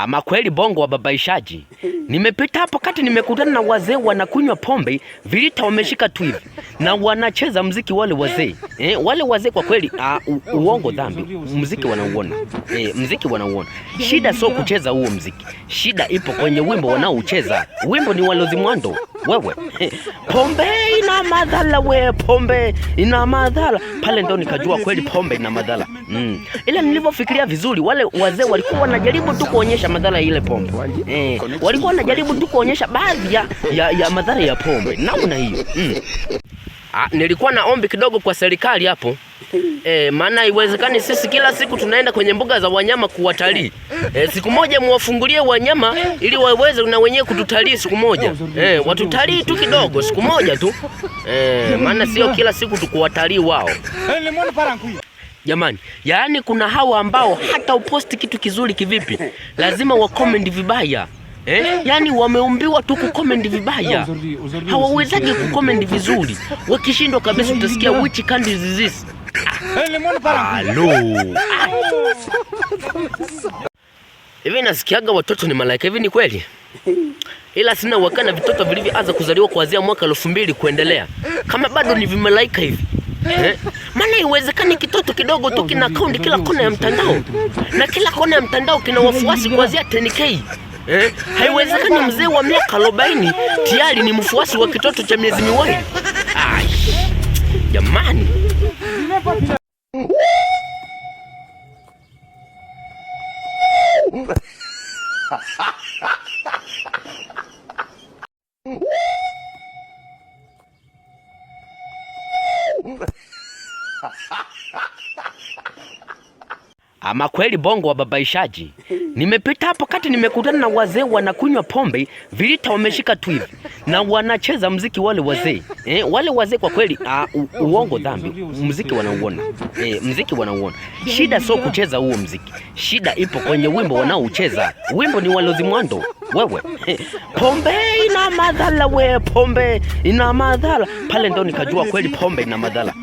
Ama kweli bongo wa babaishaji. Nimepita hapo kati nimekutana na wazee wanakunywa pombe, vilita wameshika tu hivi. Na wanacheza muziki wale wazee. Wale wazee kwa kweli uongo dhambi. Muziki wanauona. Muziki wanauona. Shida sio kucheza huo muziki. Shida ipo kwenye wimbo wanaoucheza. Wimbo ni Walozi Mwando. Wewe. Pombe ina madhara we, pombe ina madhara. Pale ndo nikajua kweli pombe ina madhara. Ila nilivyofikiria vizuri, wale wazee walikuwa wanajaribu tu kuonyesha madhara ile pombe. Walikuwa wanajaribu tu kuonyesha baadhi ya madhara ya pombe. Naona hiyo. Nilikuwa na ombi kidogo kwa serikali hapo. Maana haiwezekani sisi kila siku tunaenda kwenye mbuga za wanyama kuwatalii. Siku moja muwafungulie wanyama ili waweze na wenyewe kututalii siku moja. Watutalii tu kidogo siku moja tu. Maana sio kila siku tukuwatalii wao. Jamani, yaani kuna hawa ambao hata uposti kitu kizuri kivipi, lazima wa comment vibaya. Yaani wameumbiwa tu ku comment vibaya. Hawawezagi ku comment vizuri. Wakishindwa kabisa utasikia which country is this. Hivi nasikiaga watoto ni malaika, hivi ni kweli? Ila sina wakana vitoto vilivyoanza kuzaliwa kuanzia mwaka 2000 kuendelea. Kama bado ni vimalaika hivi. Maana iwezekani kitoto kidogo tu kina account kila kona ya mtandao. Na kila kona ya mtandao kina wafuasi kuanzia 10k. Haiwezekani mzee wa miaka 40 tayari ni mfuasi wa kitoto cha miezi miwili. Jamani. Ama kweli bongo wa babaishaji. Nimepita hapo kati nimekutana na wazee wanakunywa pombe, vilita wameshika tu hivi. Na wanacheza muziki wale wazee. Wale wazee kwa kweli uongo dhambi. Muziki wanauona. Muziki wanauona. Shida sio kucheza huo muziki. Shida ipo kwenye wimbo wanaoucheza. Wimbo ni Walozi Mwando. Wewe. Pombe ina madhara we, pombe ina madhara. Pale ndo nikajua kweli pombe ina madhara.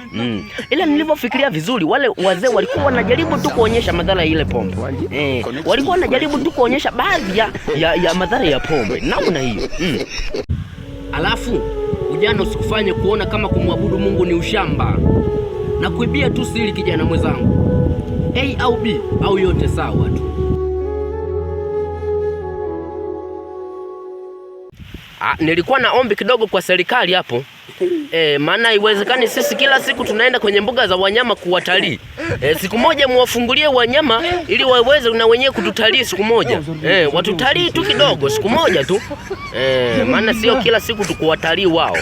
Ila nilivyofikiria vizuri, wale wazee walikuwa wanajaribu tu kuonyesha madhara ile pombe. Walikuwa wanajaribu tu kuonyesha baadhi ya madhara ya pombe. Naona hiyo. Alafu ujana usikufanye kuona kama kumwabudu Mungu ni ushamba. Na kuibia tu siri kijana mwenzangu. A au B au yote sawa tu. Nilikuwa na ombi kidogo kwa serikali hapo. Maana haiwezekani sisi kila siku tunaenda kwenye mbuga za wanyama kuwatalii. Siku moja muwafungulie wanyama ili waweze na wenyewe kututalii siku moja. Watutalii tu kidogo siku moja tu. Maana sio kila siku tukuwatalii wao.